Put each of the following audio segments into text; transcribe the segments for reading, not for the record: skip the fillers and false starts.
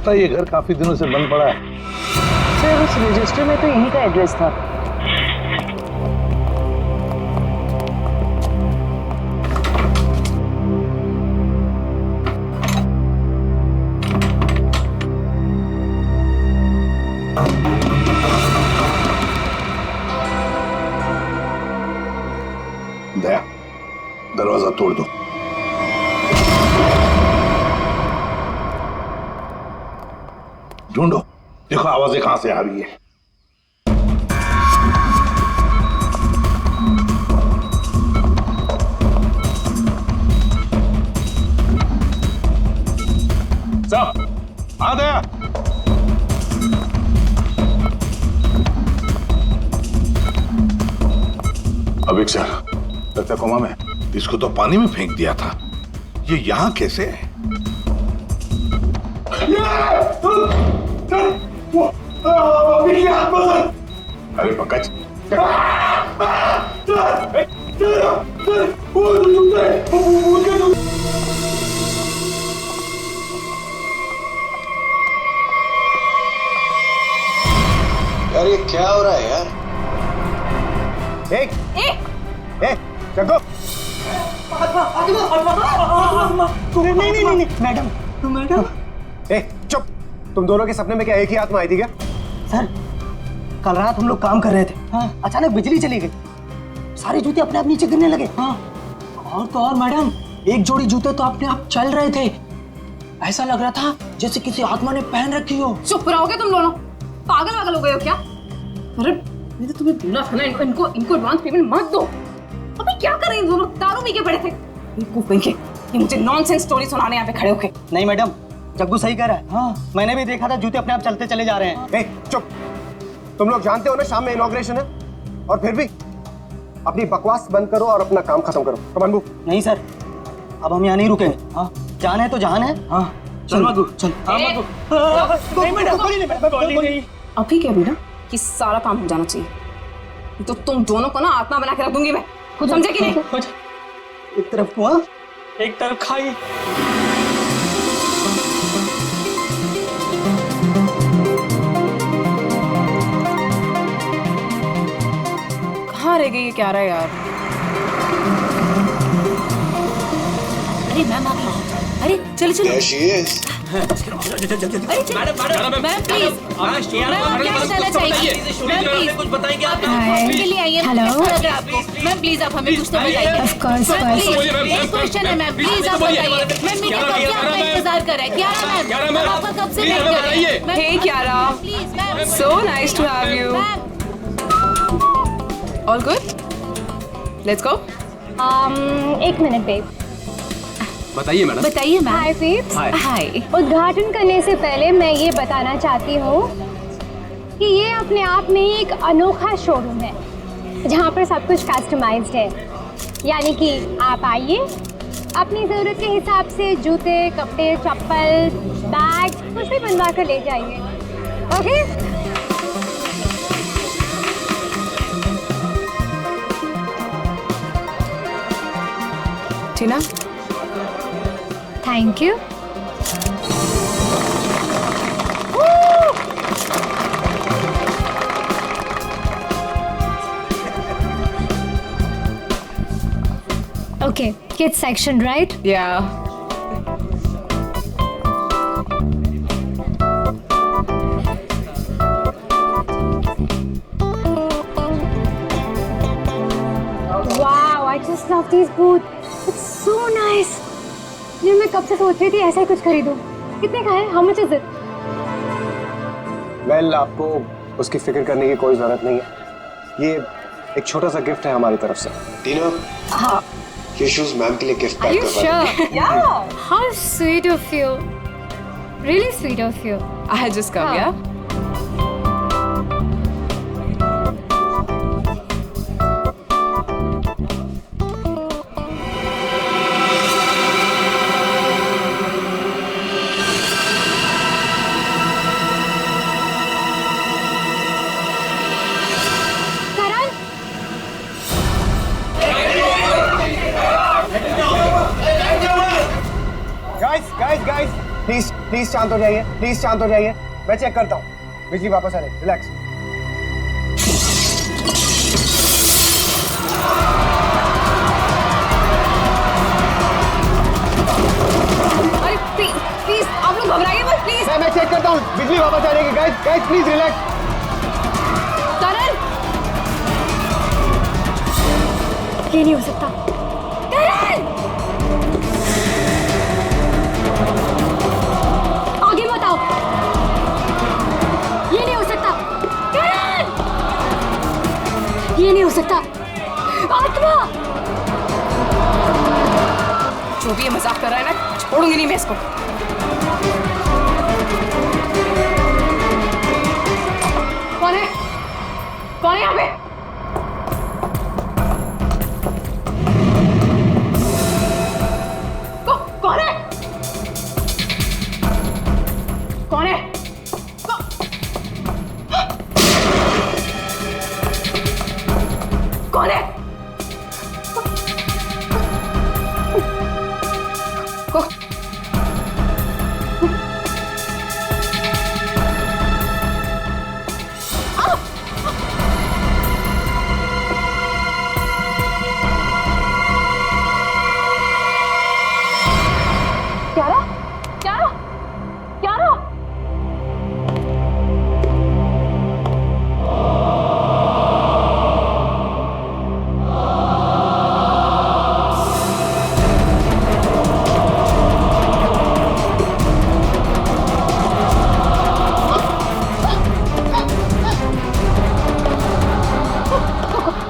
लगता है ये घर काफी दिनों से बंद पड़ा है। सर उस रजिस्टर में तो यही का एड्रेस था। दया, दरवाजा तोड़ दो। ढूंढो, देखो आवाजें कहां से आ रही है। सब आ दया। अभिक्षा, लगता कोमा में। इसको तो पानी में फेंक दिया था, ये यहां कैसे है? अरे पंकज, यार ये क्या हो रहा है यार? जग्गू, नहीं मैडम, चुप। तुम दोनों के सपने में क्या एक ही आत्मा आई थी क्या? सर कल रात हम लोग काम कर रहे थे। अचानक बिजली चली गई, सारे जूते अपने आप नीचे गिरने लगे। और तो और मैडम, एक जोड़ी जूते तो अपने आप चल रहे थे। ऐसा लग रहा था जैसे किसी आत्मा ने पहन रखी हो। चुप रहोगे तुम दोनों? पागल वागल हो गए हो क्या? अरे मैंने तो तुम्हें बोला था ना, इनको एडवांस पेमेंट मत दो। अबे क्या कर रहे हैं दोनों? दारू पी के पड़े थे। ये मुझे नॉनसेंस स्टोरी सुनाने यहाँ पे खड़े होके। नहीं मैडम, जग्गू सही कह रहा है। हाँ मैंने भी देखा था, जूते अपने आप चलते चले जा रहे हैं। चुप। तुम लोग जानते हो ना शाम में इनॉग्रेशन है, और फिर भी अपनी बकवास बंद करो और अपना काम खत्म करो। कमान बू। नहीं सर, अब हम यहाँ नहीं रुकेंगे। हाँ जान है तो जान है। हाँ चल मधु, चल। अभी क्या भी ना कि सारा काम हो जाना चाहिए, तो तुम दोनों को ना आत्मा बना के रख दूंगी मैं। समझे कि नहीं? एक तरफ कुआं, एक तरफ खाई। कहाँ रह गई ये क्या रहा है यार? अरे मैम आप, अरे चलो चलो। There she is. Ma'am please, ma'am क्या बताना चाहिए? मैम प्लीज कुछ बताएंगे आप? के लिए आइए। हेलो मैम, प्लीज आप हमें कुछ तो बताइए। ऑफ कोर्स एक क्वेश्चन है मैम, प्लीज आप बताइए। मैम मीटिंग कब से आपका इंतजार कर रहा है? क्यारा मैम, हम आपका कब से वेट कर रहे हैं। Hey Kiara, please ma'am, so nice to have you. All good? Let's go. एक मिनट बेब। बताइए मैडम। बताइए मैम। हाय बेब्स। हाय। उद्घाटन करने से पहले मैं ये बताना चाहती हूँ कि ये अपने आप में ही एक अनोखा शोरूम है जहाँ पर सब कुछ कस्टमाइज्ड है। यानी कि आप आइए, अपनी ज़रूरत के हिसाब से जूते, कपड़े, चप्पल, बैग कुछ भी बनवा कर ले जाइए। Okay? Tina, thank you. Okay, kids section, right? yeah. Wow, I just love these boots. It's so nice. ये मैं कब से सोच रही थी ऐसा ही कुछ खरीदूं। कितने का है? How much is it? Well, आपको उसकी फिक्र करने की कोई जरूरत नहीं है। ये एक छोटा सा गिफ्ट है हमारी तरफ से। टीना, हाँ। ये शूज मैम के लिए गिफ्ट Are पैक you करवा दो। sure? Yeah. How sweet of you. Really sweet of you. I had just come, yeah? Guys, please please शांत हो जाइए, प्लीज शांत हो जाइए, मैं चेक करता हूँ। बिजली वापस आ रही, रिलैक्स। अरे प्लीज आप लोग घबराइए मत प्लीज। मैं चेक करता हूँ, बिजली वापस आ जाएगी। Guys guys please relax. Karan, ये नहीं हो सकता। करण, आगे मत आओ। ये नहीं हो सकता। करण, ये नहीं हो सकता। आत्मा, जो भी ये मजाक कर रहा है ना, छोड़ूंगी नहीं मैं इसको। कौन है? कौन है यहाँ पे? कौन है? कौन है? कौन है? क्यारा, क्यारा, क्यारा।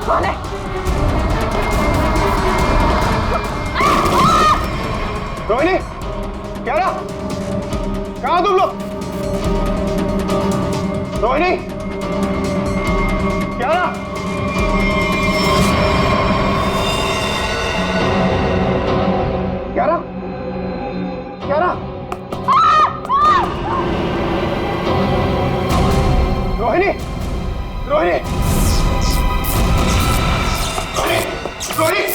कौन है? रोहिणी, क्या रहा? कहाँ तुम लोग? रोहिणी, क्या रहा? क्या रहा? क्या रहा? रोहिणी, रोहिणी, रोहिणी, रोहिणी,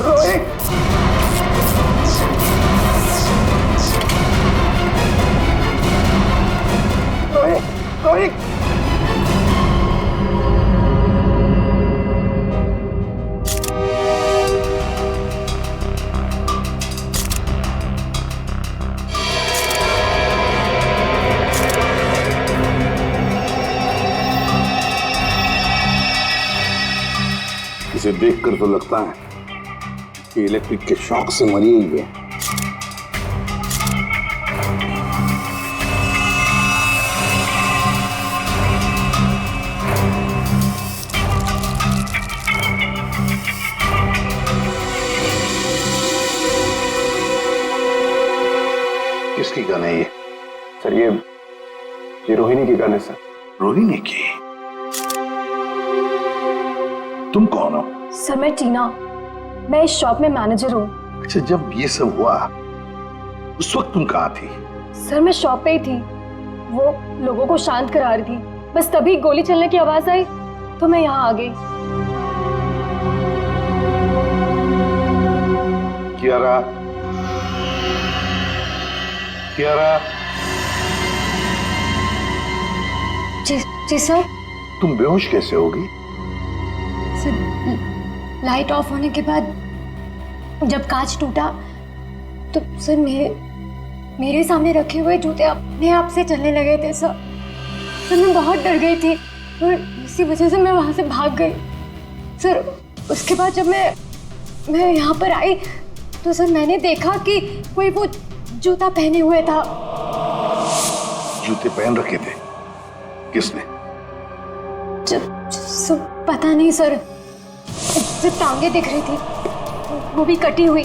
रोहिणी, रोहिणी, रोहिणी, इसे देखकर तो लगता है कि इलेक्ट्रिक के शॉक से मरी हुई है। किसकी गन है ये? सर ये रोहिणी की गन है सर। रोहिणी की? तुम कौन हो? सर मैं टीना, मैं इस शॉप में मैनेजर हूँ। अच्छा, जब ये सब हुआ उस वक्त तुम कहाँ थी? सर मैं शॉप पे ही थी, वो लोगों को शांत करा रही थी। बस तभी गोली चलने की आवाज आई तो मैं यहाँ आ गई। कियारा, कियारा, जी सर। तुम बेहोश कैसे होगी? सर लाइट ऑफ होने के बाद जब कांच टूटा तो सर मेरे सामने रखे हुए जूते अपने आप से चलने लगे थे सर। मैं बहुत डर गई थी और इसी वजह से मैं वहां से भाग गई सर। उसके बाद जब मैं यहाँ पर आई तो सर मैंने देखा कि कोई वो जूता पहने हुए था। जूते पहन रखे थे? किसने? पता नहीं सर, सिर्फ टांगे दिख रही थी, वो भी कटी हुई।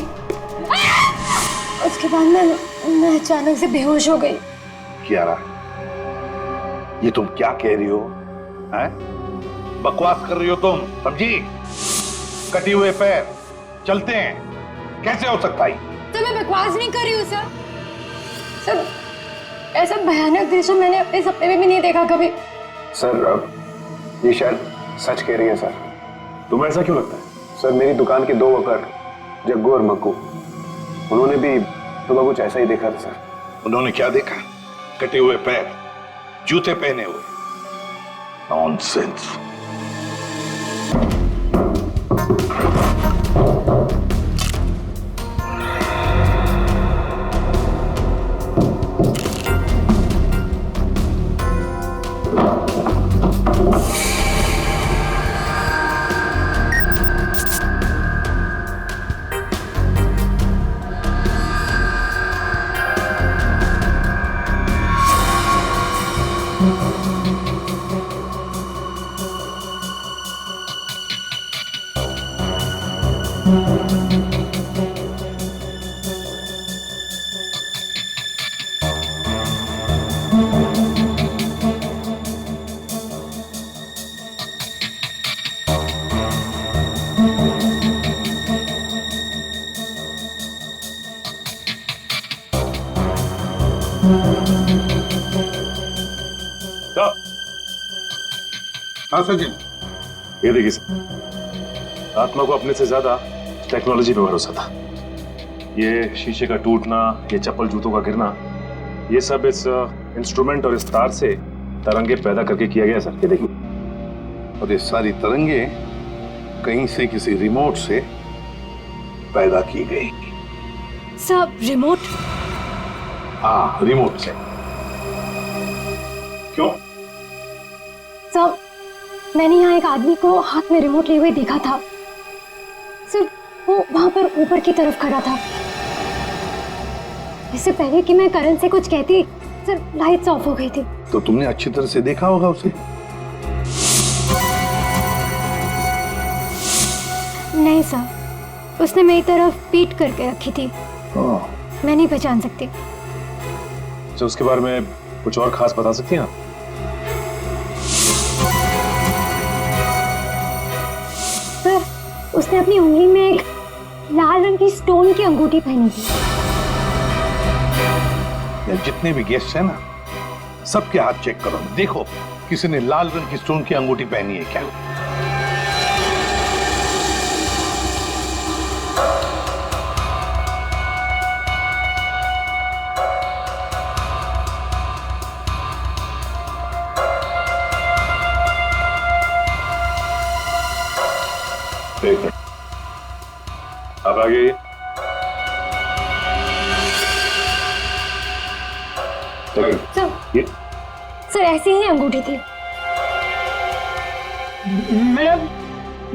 उसके बाद मैं अचानक से बेहोश हो गई। कियारा, ये तुम क्या कह रही हो? हैं? बकवास कर रही हो तुम, समझी? कटी हुए पैर चलते हैं, कैसे हो सकता है? तो मैं बकवास नहीं कर रही हूँ सर। सर ऐसा भयानक दृश्य मैंने अपने सपने में भी नहीं देखा कभी। सर ये शायद सच कह रही है सर। तुम्हें ऐसा क्यों लगता है? सर मेरी दुकान के 2 वर्कर जग्गू और मक्कू, उन्होंने भी सुबह कुछ ऐसा ही देखा था सर। उन्होंने क्या देखा? कटे हुए पैर, जूते पहने हुए। नॉनसेंस। हाँ सचिन, ये देखिए सर, आत्मा को अपने से ज्यादा टेक्नोलॉजी पे भरोसा था। ये शीशे का टूटना, ये चप्पल जूतों का गिरना, ये सब इस इंस्ट्रूमेंट और इस तार से तरंगे पैदा करके किया गया सर। ये देखिए। और ये सारी तरंगे कहीं से किसी रिमोट से पैदा की गई। Sir remote? हाँ, रिमोट से। क्यों? सर मैंने यहाँ एक आदमी को हाथ में रिमोट लिए हुए देखा था सर। वो वहां पर ऊपर की तरफ खड़ा था। इससे पहले कि मैं करण से कुछ कहती सर, लाइट्स ऑफ हो गई थी। तो तुमने अच्छी तरह से देखा होगा उसे? नहीं सर, उसने मेरी तरफ पीठ करके रखी थी। मैं नहीं पहचान सकती। तो उसके बारे में कुछ और खास बता सकती हैं आप? सर उसने अपनी उंगली में एक लाल रंग की स्टोन की अंगूठी पहनी थी। या जितने भी गेस्ट हैं ना, सबके हाथ चेक करो, देखो किसी ने लाल रंग की स्टोन की अंगूठी पहनी है क्या? एक मिनट, आप आ गए। सर ऐसी ही अंगूठी थी। मैडम,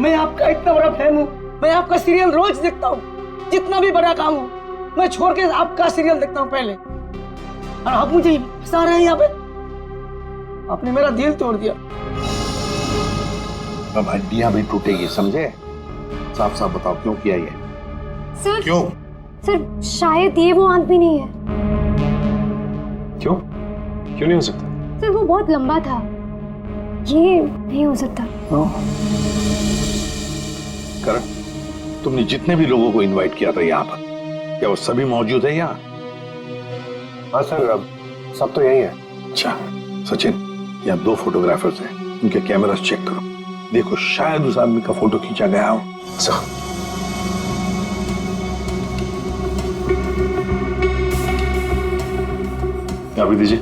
मैं आपका इतना बड़ा फैन हूँ। मैं आपका सीरियल रोज देखता हूँ। जितना भी बड़ा काम हो मैं छोड़ के आपका सीरियल देखता हूँ पहले। और आप मुझे फंसा रहे हैं यहाँ पे। आपने मेरा दिल तोड़ दिया। अब हड्डियां भी टूटेगी, समझे? साफ साफ बताओ क्यों किया ये? सर क्यों? सर शायद ये वो आदमी नहीं है। क्यों? क्यों नहीं हो सकता? सर वो बहुत लंबा था, ये नहीं हो सकता। करण, तुमने जितने भी लोगों को इनवाइट किया था यहाँ पर, क्या वो सभी मौजूद है यहाँ? हाँ सर, अब सब तो यही है। अच्छा सचिन, यहाँ 2 फोटोग्राफर्स हैं, उनके कैमरास चेक करो। देखो शायद उस आदमी का फोटो खींचा गया हो। अभी दीजिए।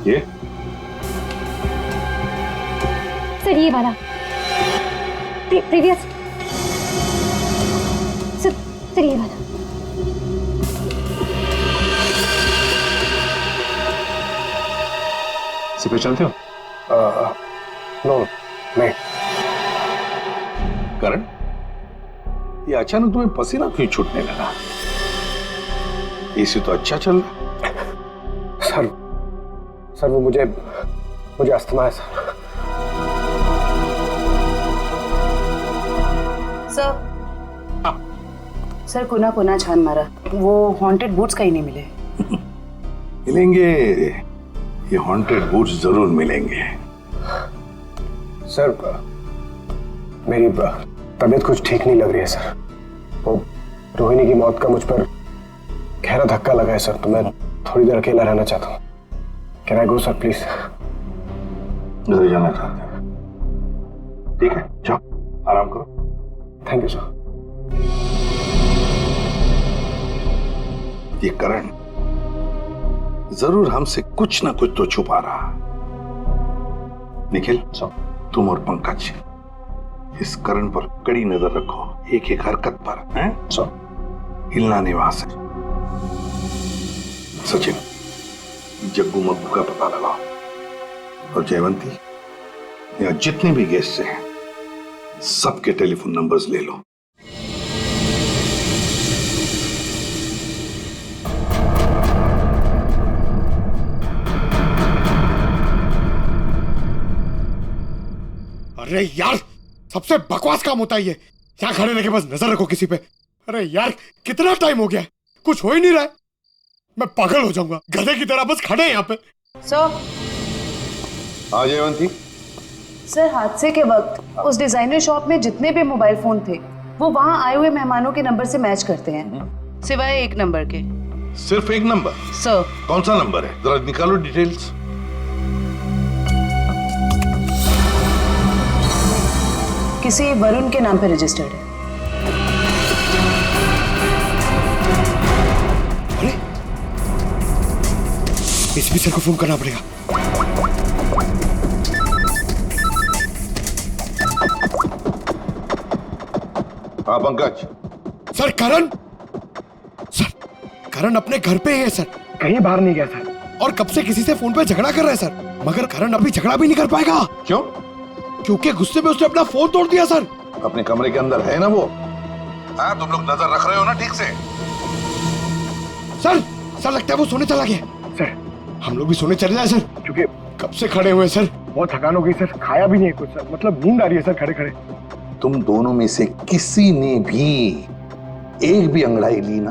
ये सर ये वाला प्रीवियस। सर ये वाला। इसे पहचानते हो? नो नहीं। करण, ये अचानक तुम्हें पसीना क्यों छूटने लगा? एसी तो अच्छा चल रहा। सर वो मुझे अस्थमा है सर। सर कोना छान मारा, वो हॉन्टेड बूट्स कहीं नहीं मिले। मिलेंगे, ये हॉन्टेड बूट्स जरूर मिलेंगे। सर मेरी तबीयत कुछ ठीक नहीं लग रही है सर। वो रोहिणी की मौत का मुझ पर गहरा धक्का लगा है सर, तो मैं थोड़ी देर अकेला रहना चाहता हूँ। Can I go sir please? घर जाना चाहते हैं? ठीक है, जाओ आराम करो। Thank you sir. ये करण जरूर हमसे कुछ ना कुछ तो छुपा रहा। निखिल, तुम और पंकज इस करण पर कड़ी नजर रखो, एक एक हरकत पर, हैं? हिलना नहीं वहां से। सचिन, जग्गू मग्गू का पता लगाओ और जयवंती, यहाँ जितने भी गेस्ट हैं सबके टेलीफोन नंबर्स ले लो। अरे यार, सबसे बकवास काम होता है ये। यहाँ खड़े रह के बस नजर रखो किसी पे। अरे यार, कितना टाइम हो गया, कुछ हो ही नहीं रहा है। मैं पागल हो जाऊंगा, गधे की तरह बस खड़े हैं यहाँ पे। सर, हाँ जयवंती। सर हादसे के वक्त उस डिजाइनर शॉप में जितने भी मोबाइल फोन थे वो वहाँ आए हुए मेहमानों के नंबर से मैच करते हैं, सिवाय एक नंबर के। सिर्फ एक नंबर? सर। कौन सा नंबर है, जरा निकालो डिटेल्स। किसी वरुण के नाम पे रजिस्टर्ड है। अरे, एसपी सर को फोन करना पड़ेगा। हाँ पंकज। सर करण, सर करण अपने घर पे है सर, कहीं बाहर नहीं गया सर। और कब से किसी से फोन पे झगड़ा कर रहा है सर, मगर करण अभी झगड़ा भी नहीं कर पाएगा। क्यों? क्योंकि गुस्से में उसने अपना फोन तोड़ दिया सर। अपने कमरे के अंदर है ना वो? हाँ, तुम लोग नजर रख रहे हो ना ठीक से? सर लगता है वो सोने चला गया। सर हम लोग भी सोने चले जाए सर, क्योंकि कब से खड़े हुए सर। बहुत थकान हो गई सर, खाया भी नहीं कुछ सर, मतलब नींद आ रही है सर खड़े खड़े। तुम दोनों में से किसी ने भी एक भी अंगड़ाई ली ना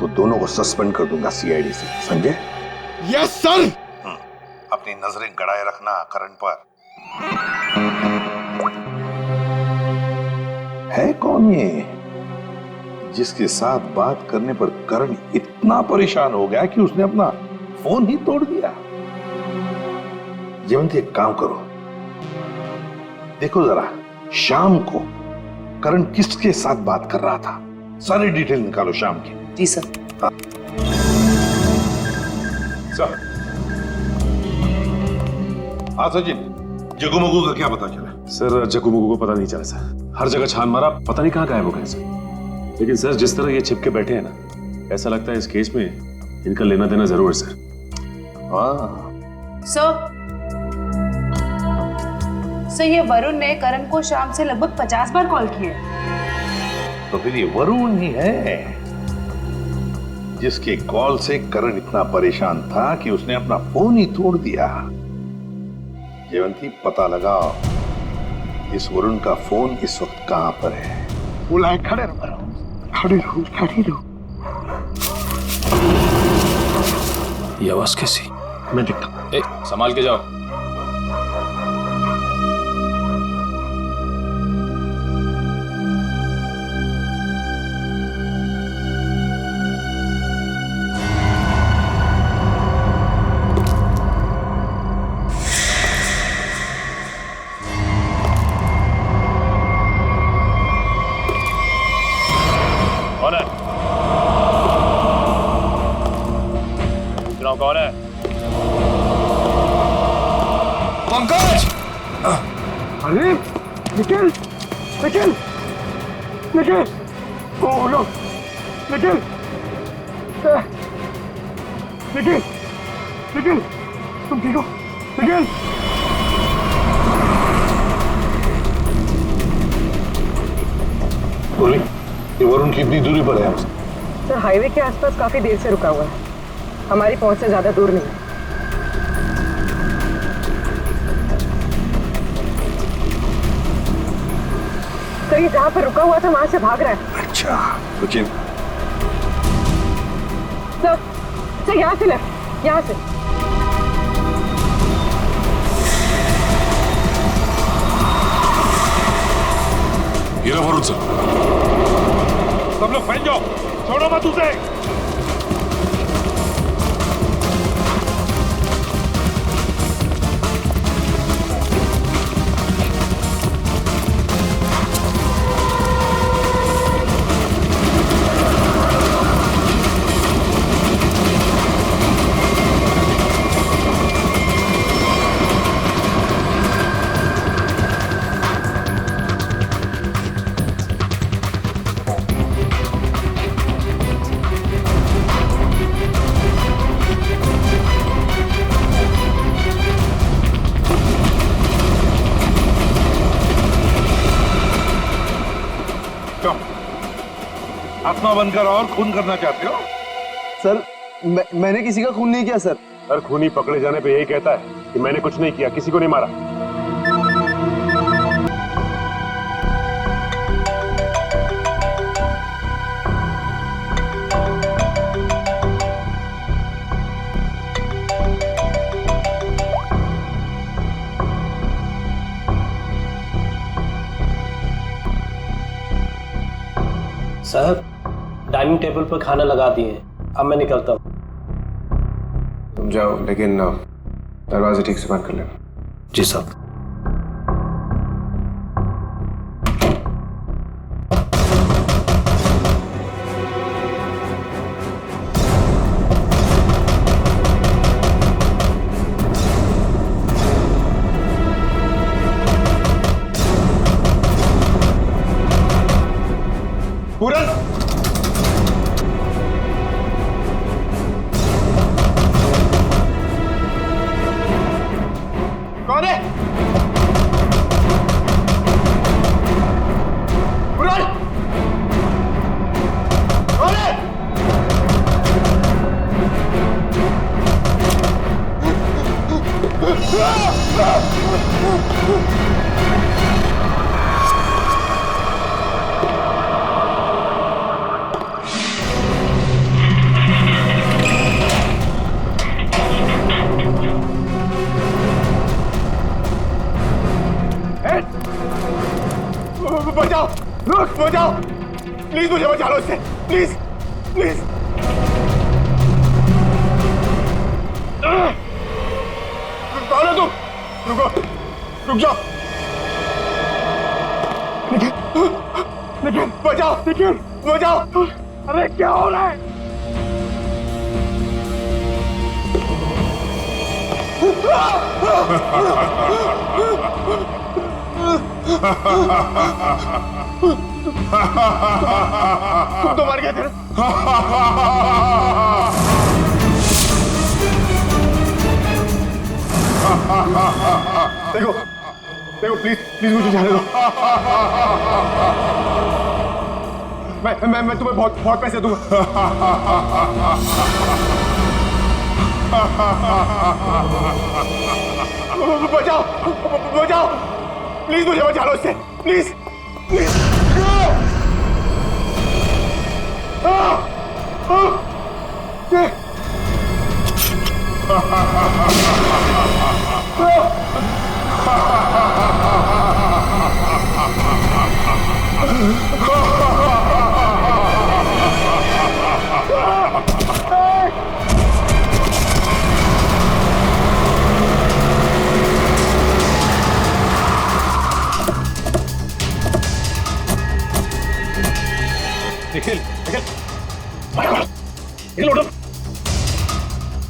तो दोनों को सस्पेंड कर दूंगा सीआईडी से, समझे? Yes sir. अपनी नजरें गड़ाए रखना करण पर। है कौन ये जिसके साथ बात करने पर करण इतना परेशान हो गया कि उसने अपना फोन ही तोड़ दिया? जयवंती, एक काम करो, देखो जरा शाम को करण किसके साथ बात कर रहा था, सारी डिटेल निकालो शाम की। जी सर। सर। हाँ सचिन, जग्गू मग्गू का क्या पता चला? सर जग्गू मग्गू को पता नहीं चला सर, हर जगह छान मारा, पता नहीं कहाँ गायब हो गए सर। लेकिन सर जिस तरह ये छिपके बैठे हैं ना, ऐसा लगता है इस केस में इनका लेना देना जरूर है सर। सर ये वरुण ने करण को शाम से लगभग 50 बार कॉल किए। तो फिर ये वरुण ही है जिसके कॉल से करण इतना परेशान था कि उसने अपना फोन ही तोड़ दिया। जयवंती, पता लगाओ इस वरुण का फोन इस वक्त कहां पर है। बुलाए, खड़े रहो, खड़े रहो, खड़े रहो। ये आवाज कैसी? मैं देखता हूं। संभाल के जाओ। कौन है? पंकज! अरे निखिल, निखिल, निखिल, ओह नो, निखिल, निखिल, निखिल, तुम ठीक हो? निखिल! बोली, ये वरुण कितनी दूरी पर है हमसे? सर हाईवे के आसपास काफी देर से रुका हुआ है, हमारी पहुंच से ज्यादा दूर नहीं। कहीं जहां पर रुका हुआ था वहां से भाग रहा है। अच्छा सचिन। सर यहाँ से लेफ्ट, यहाँ से। ये वरुण सर। सब लोग फैल जाओ, छोड़ो मत उसे। आत्मा बनकर और खून करना चाहते हो? सर मैंने किसी का खून नहीं किया सर। हर खूनी पकड़े जाने पे यही कहता है कि मैंने कुछ नहीं किया, किसी को नहीं मारा। साहब, डाइनिंग टेबल पर खाना लगा दिए, अब मैं निकलता हूँ। तुम जाओ, लेकिन दरवाजे ठीक से बंद कर लेना। जी साहब। पूरन, कौन है? पूरन, कौन है? बचाओ, रुक, बचाओ, प्लीज मुझे बचा लो इससे, प्लीज प्लीज। कौन है तुम? रुको, रुक जाओ। निखिल, निखिल बचाओ, निखिल बचाओ। अरे क्या हो रहा है? तुम तो मर गए थे ना? देखो देखो, प्लीज प्लीज मुझे जाने दो। मैं तुम्हें बहुत बहुत पैसे दूंगा। बचाओ, बचाओ, प्लीज मुझे बचा लो इससे, प्लीज प्लीज। निखिल, निखिल, निखिल उठो,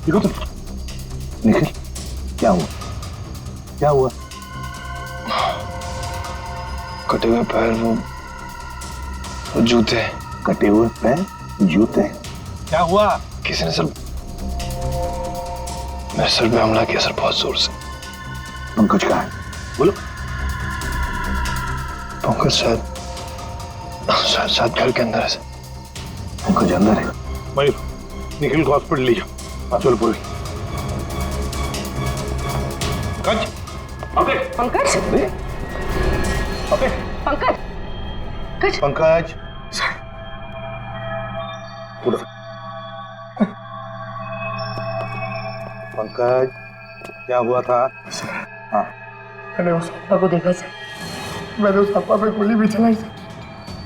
देखो तुम। निखिल, क्या हुआ? क्या हुआ? कटे हुए पैर, वो जूते। कटे हुए पैर, जूते? क्या हुआ? किसी ने सर मेरे सर पे हमला किया सर, बहुत जोर से। पंकज कहाँ है? बोलो। पंकज शायद घर के अंदर है सर। पंकज अंदर है? मयूर, निखिल को हॉस्पिटल ले जाओ। चलो पूरी। पंकज, पंकज, पंकज, पंकज, पंकज, पंकज, क्या हुआ था? हाँ, मैंने उस अप्पा को देखा सर। मैंने उस अप्पा पे गोली भी चलाई सर,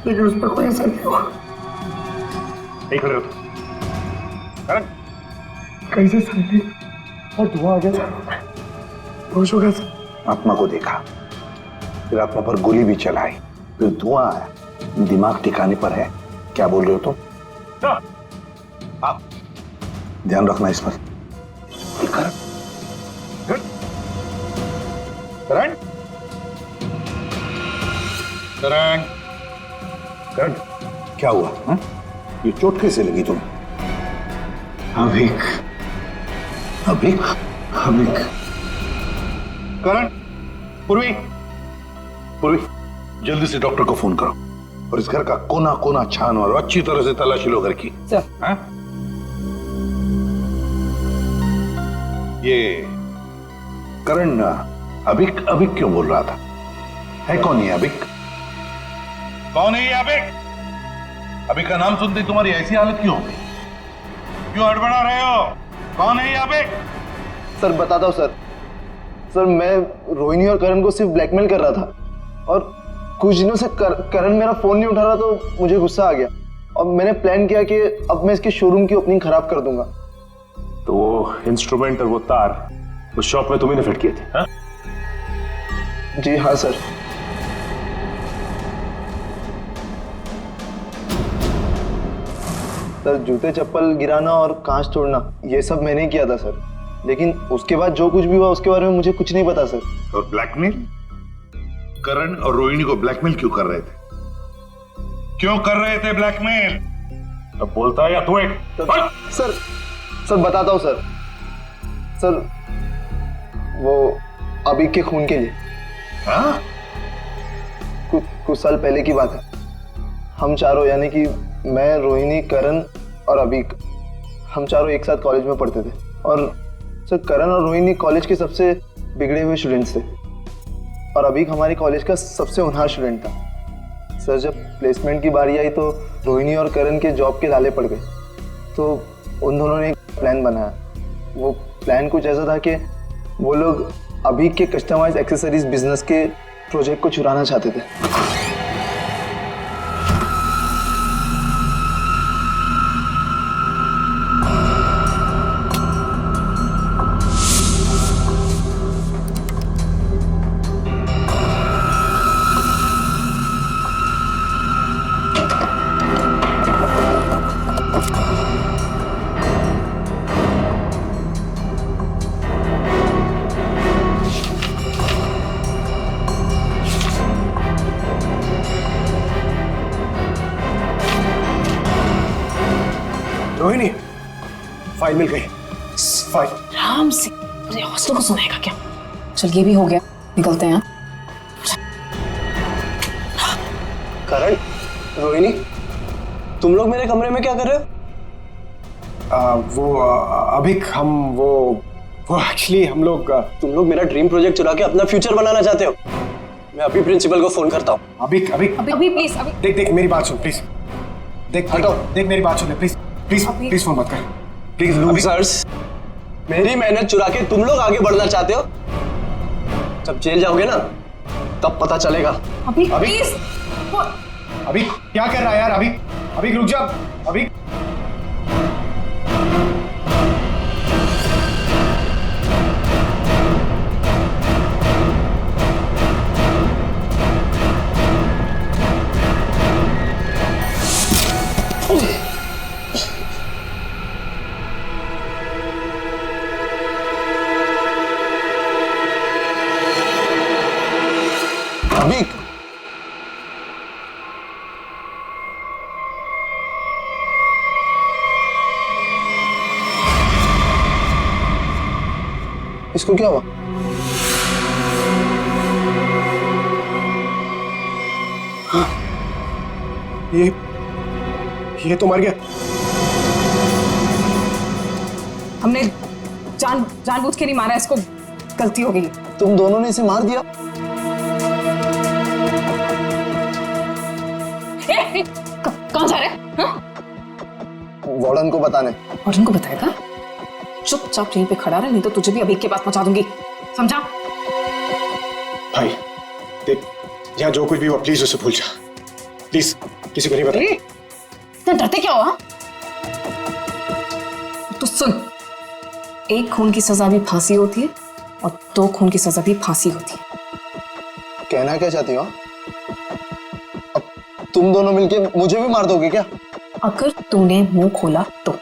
लेकिन उस पर कोई असर नहीं हुआ। यही खड़े रहो तुम। करण, कैसे साले और धुआं आ गया? होश हो गया सर। आत्मा को देखा, फिर आत्मा पर गोली भी चलाई, फिर धुआं आया, दिमाग ठिकाने पर है। क्या बोल रहे हो तुम? आप ध्यान रखना इस पर। करण, करण, करण, करण, क्या हुआ? हा? ये चोट कैसे लगी तुम्हें? अभिक, अभिक, अभिक। करण, पूर्वी, पूर्वी, जल्दी से डॉक्टर को फोन करो और इस घर का कोना कोना छान और अच्छी तरह से तलाशी लो घर की। हाँ? ये करण अभिक अभिक क्यों बोल रहा था? है कौन ये अभिक? कौन है ये अभिक? अभिक का नाम सुनते तुम्हारी ऐसी हालत क्यों हो गई? क्यों हड़बड़ा रहे हो? कौन है ये अभिक? सर बताता हूँ सर। सर मैं रोहिणी और करण को सिर्फ ब्लैकमेल कर रहा था और कुछ दिनों से करण मेरा फोन नहीं उठा रहा तो मुझे गुस्सा आ गया और मैंने प्लान किया कि अब मैं इसके शोरूम की ओपनिंग खराब कर दूंगा। तो वो इंस्ट्रूमेंट और वो तार उस शॉप में तुम्ही ने फिट किए थे? हाँ? जी हाँ सर। सर जूते चप्पल गिराना और कांच तोड़ना ये सब मैंने ही किया था सर, लेकिन उसके बाद जो कुछ भी हुआ उसके बारे में मुझे कुछ नहीं पता सर। और ब्लैकमेल? करण और रोहिणी को ब्लैकमेल क्यों कर रहे थे? क्यों कर रहे थे ब्लैकमेल? अब बोलता है या तू एक? सर बताता हूँ सर। सर वो अभिक के खून के लिए। हाँ? कुछ साल पहले की बात है। हम चारों यानी कि मैं, रोहिणी, करण और अभिक, हम चारों एक साथ कॉलेज में पढ़ते थे और सर करण और रोहिणी कॉलेज के सबसे बिगड़े हुए स्टूडेंट्स थे और अभिक हमारे कॉलेज का सबसे होनहार स्टूडेंट था। सर जब प्लेसमेंट की बारी आई तो रोहिणी और करण के जॉब के लाले पड़ गए तो उन दोनों ने एक प्लान बनाया। वो प्लान कुछ ऐसा था कि वो लोग अभिक के कस्टमाइज एक्सेसरीज बिजनेस के प्रोजेक्ट को चुराना चाहते थे। रोहिणी, फाइल मिल गई। फाइल। आराम से पूरे हॉस्टल को सुनाएगा क्या? चल ये भी हो गया, निकलते हैं। करण, रोहिणी, तुम लोग मेरे कमरे में क्या कर रहे हो? वो अभिक वो एक्चुअली हम लोग तुम लोग मेरा ड्रीम प्रोजेक्ट चुरा के अपना फ्यूचर बनाना चाहते हो। मैं अभी प्रिंसिपल को फोन करता हूँ। अभिक प्लीज देख मेरी बात सुन प्लीज। देख मेरी बात सुन प्लीज प्लीज फोन मत कर प्लीज। लूजर्स, मेरी मेहनत चुरा के तुम लोग आगे बढ़ना चाहते हो? जब जेल जाओगे ना तब पता चलेगा। अभिक क्या कर रहा है यार? अभिक रुक जा। अभिक इसको क्या हुआ? ये तो मर गया। हमने जानबूझ के नहीं मारा, इसको गलती हो गई। तुम दोनों ने इसे मार दिया? कौन जा रहे हैं? वार्डन को बताने। वार्डन को बताएगा? चुपचाप यहीं पे खड़ा रहे, नहीं तो तुझे भी अभिक के पास पहुंचा दूंगी, समझा? भाई देख, यहाँ जो कुछ भी हुआ प्लीज उसे भूल जा, प्लीज। किसी को नहीं बताइए। इतना डरते क्या हो? सुन, एक खून की सजा भी फांसी होती है और 2 खून की सजा भी फांसी होती है। कहना क्या चाहती हो? अब तुम दोनों मिलके मुझे भी मार दोगे क्या? अगर तूने मुंह खोला तो।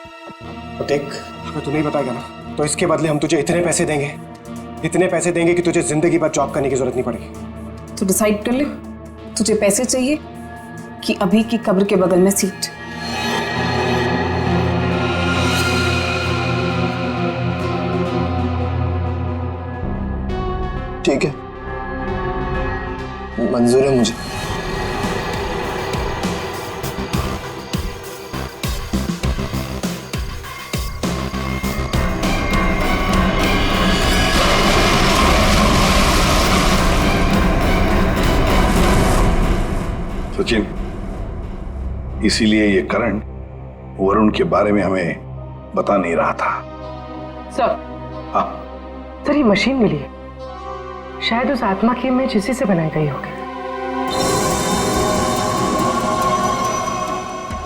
देख, अगर तू नहीं बताएगा ना तो इसके बदले हम तुझे इतने पैसे देंगे, इतने पैसे देंगे कि तुझे जिंदगी भर जॉब करने की जरूरत नहीं पड़ेगी। तू डिसाइड कर ले, तुझे पैसे चाहिए कि अभी की कब्र के बगल में सीट। ठीक है, मंजूर है मुझे। सचिन, इसीलिए ये करण वरुण के बारे में हमें बता नहीं रहा था। सर, हाँ सर, ये मशीन मिली है, शायद उस आत्मा की इमेज इसी से बनाई गई होगी।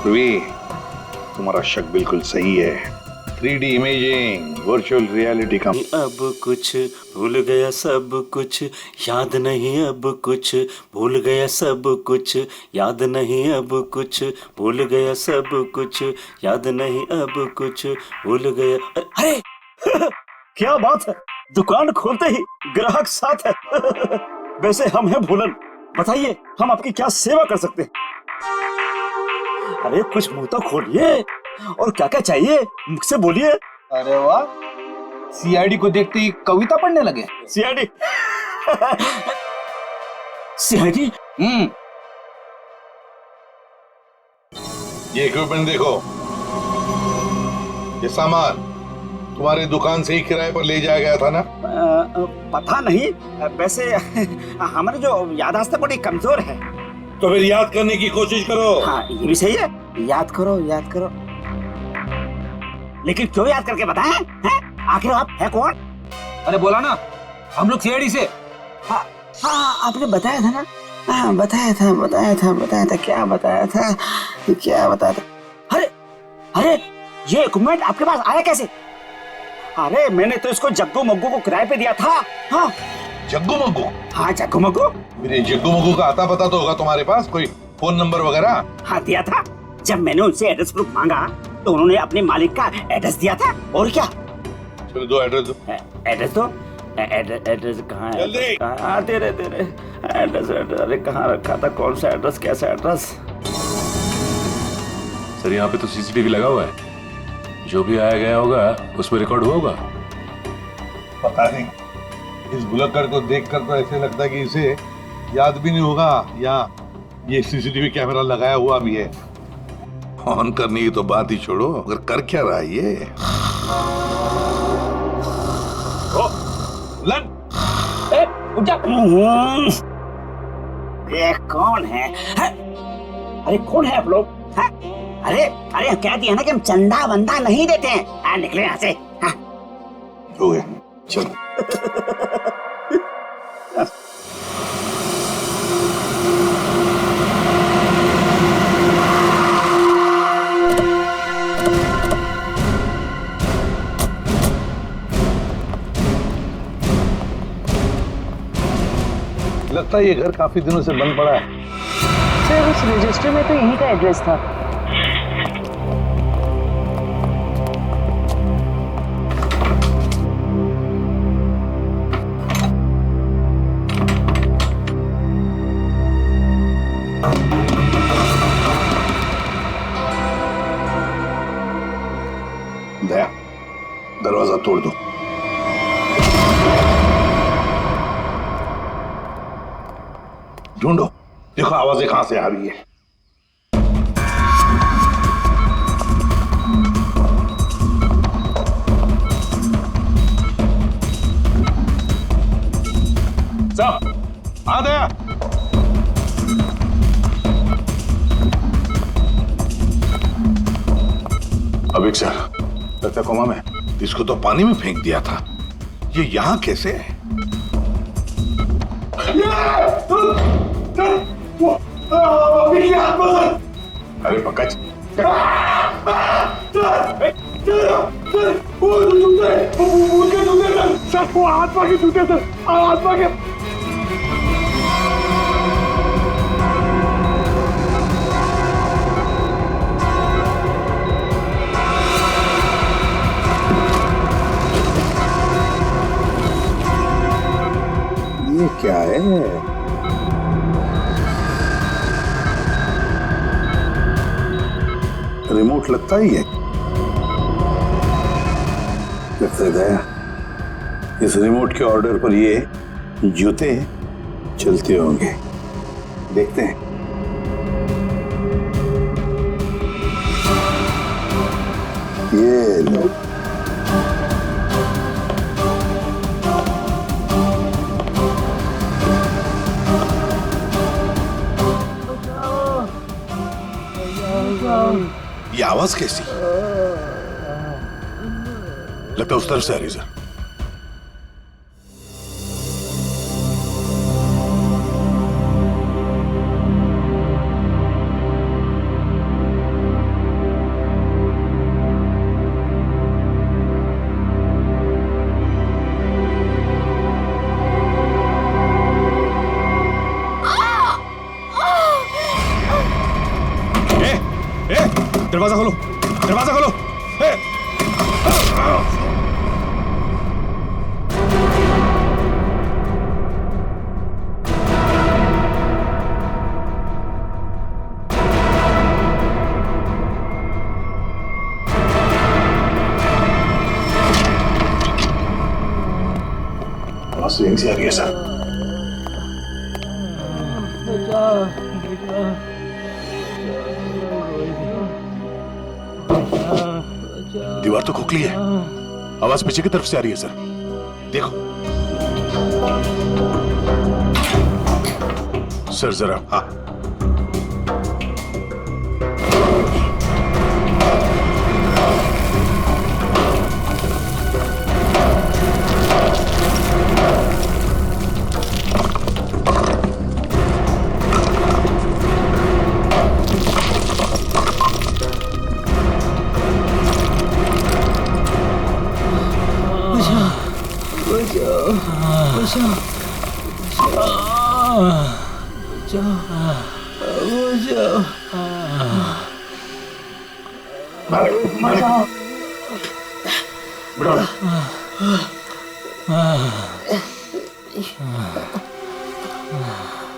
ध्रुवी, तुम्हारा शक बिल्कुल सही है। 3D इमेजिंग, वर्चुअल रियलिटी का। अब कुछ भूल गया सब कुछ, याद नहीं अब कुछ भूल गया सब कुछ, याद नहीं अब कुछ भूल गया सब कुछ, याद नहीं अब कुछ भूल गया। अरे क्या बात है, दुकान खोलते ही ग्राहक साथ है। वैसे हम हैं भूलन, बताइए हम आपकी क्या सेवा कर सकते हैं? अरे कुछ मुंह तो खोलिए, और क्या क्या चाहिए मुझसे बोलिए। अरे वाह, सीआईडी को देखते ही कविता पढ़ने लगे। सीआईडी? सीआईडी? ये इक्विपमेंट देखो, ये सामान तुम्हारी दुकान से ही किराए पर ले जाया गया था ना? पता नहीं, वैसे हमारी जो याददाश्त बड़ी कमजोर है। तो फिर याद करने की कोशिश करो। हाँ, ये भी सही है, याद करो याद करो। लेकिन क्यों याद करके बताएं? हैं? आखिर आप है कौन? अरे बोला ना, हम लोग सीआईडी से। हाँ, आपने बताया था ना? हाँ, बताया था। क्या बताया था? अरे ये इक्विपमेंट आपके पास आया कैसे? अरे मैंने तो इसको जग्गू मग्गू को किराए पे दिया था। हाँ, जग्गू मग्गू? हाँ, जग्गू मग्गू। मेरे जग्गू मग्गू का आता पता तो होगा तुम्हारे पास, कोई फोन नंबर वगैरह? हाँ, दिया था। जब मैंने उनसे एड्रेस प्रूफ मांगा तो उन्होंने अपने मालिक का एड्रेस दिया था। और क्या? चलो दो एड्रेस दो। एड्रेस दो। एड्रेस कहाँ है? दे रहे एड्रेस। अरे कहाँ रखा था, कौन सा एड्रेस, कैसा एड्रेस? सर यहाँ पे तो सीसीटीवी लगा हुआ है, जो भी आया गया होगा उसमें रिकॉर्ड हुआ होगा। पता नहीं, इस बुलक्कड़ को देखकर तो ऐसे लगता है कि इसे याद भी नहीं होगा, या ये सीसीटीवी कैमरा लगाया हुआ भी है। ऑन करने की तो बात ही छोड़ो, अगर कर क्या रहा है ये? उठ जा। ये कौन है? अरे कौन है आप लोग? अरे कह दिया ना कि हम चंदा वंदा नहीं देते हैं। निकले यहाँ से। हो गया, चलो। लगता है ये घर काफी दिनों से बंद पड़ा है। सर, उस रजिस्टर में तो यहीं का एड्रेस था। दया, दरवाजा तोड़ दो। ढूंढो, देखो आवाजें कहां से आ रही है। सब आ गया। अभिक सर, लगता कोमा में। इसको तो पानी में फेंक दिया था, ये यहां कैसे है? अरे पकड़। सर वो जूते, उनके जूते सर, वो आत्मा के जूते सर, आत्मा के। ये क्या है? रिमोट लगता ही है। लगता है दया, इस रिमोट के ऑर्डर पर ये जूते चलते होंगे। देखते हैं। ये लो। ये आवाज कैसी? लगता है उस तरफ से आ रही सर। दरवाजा खोलो, दरवाजा खोलो। आवाज यहीं से आ रही है सर। दीवार तो खोखली है, आवाज पीछे की तरफ से आ रही है सर। देखो सर जरा। हाँ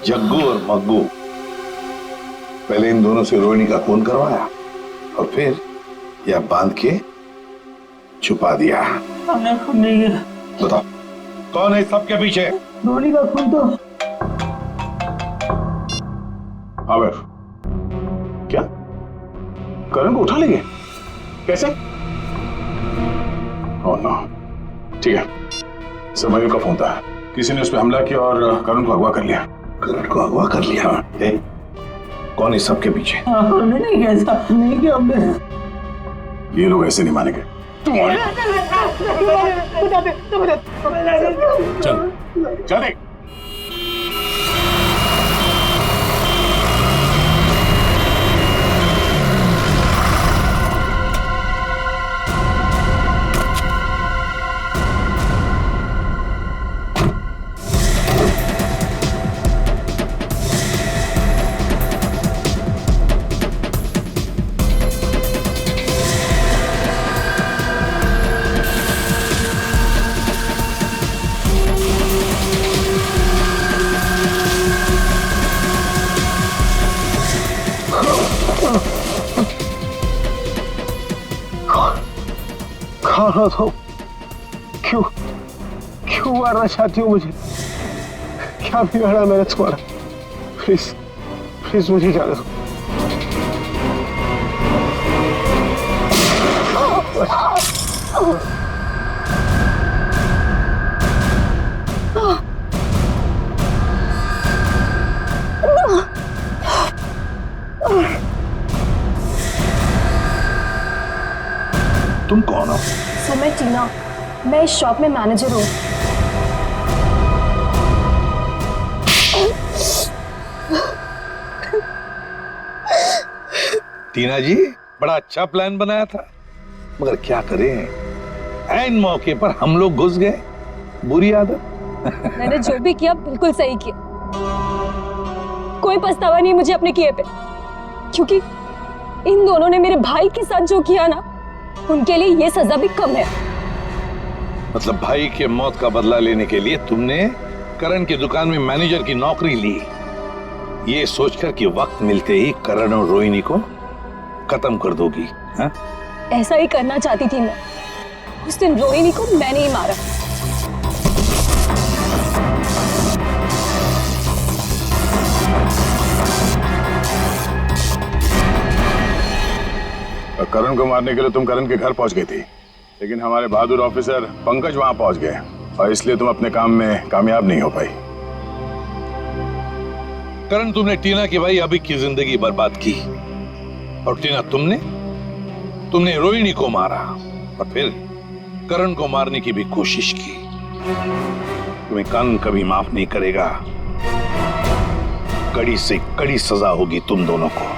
जग्गू और मग्गू, पहले इन दोनों से रोहिणी का खून करवाया और फिर यह बांध के छुपा दिया। हमने खून नहीं किया। बताओ कौन है सबके पीछे? रोहिणी का खून तो आमिर, क्या करण को उठा लेंगे? कैसे? Oh no. ठीक है, समयो का फोन था, किसी ने उस पर हमला किया और करण को अगवा कर लिया। करण को अगवा कर लिया? कौन इस सब के पीछे? हमने नहीं किया, ऐसा नहीं किया हमने। ये लोग ऐसे नहीं मानेंगे। चल चल देख। खाना दो। क्यों क्यों मारना चाहती हो मुझे? क्या बिगाड़ा मैंने तुम्हारा? प्लीज प्लीज मुझे जाने दो। तुम कौन हो? सर मैं टीना, मैं इस शॉप में मैनेजर हूँ। टीना जी, बड़ा अच्छा प्लान बनाया था। मगर क्या करें, ऐन मौके पर हम लोग घुस गए। बुरी आदत। मैंने जो भी किया बिल्कुल सही किया, कोई पछतावा नहीं मुझे अपने किए पे, क्योंकि इन दोनों ने मेरे भाई के साथ जो किया ना, उनके लिए ये सजा भी कम है। मतलब भाई के मौत का बदला लेने के लिए तुमने करण की दुकान में मैनेजर की नौकरी ली, ये सोचकर कि वक्त मिलते ही करण और रोहिणी को खत्म कर दोगी। हाँ? ऐसा ही करना चाहती थी मैं। उस दिन रोहिणी को मैंने ही मारा। करण को मारने के लिए तुम करण के घर पहुंच गई थी, लेकिन हमारे बहादुर ऑफिसर पंकज वहां पहुंच गए और इसलिए तुम अपने काम में कामयाब नहीं हो पाई। करण, तुमने टीना की भाई अभी की जिंदगी बर्बाद की, और टीना तुमने रोहिणी को मारा और फिर करण को मारने की भी कोशिश की। तुम्हें कानून कभी माफ नहीं करेगा, कड़ी से कड़ी सजा होगी तुम दोनों को।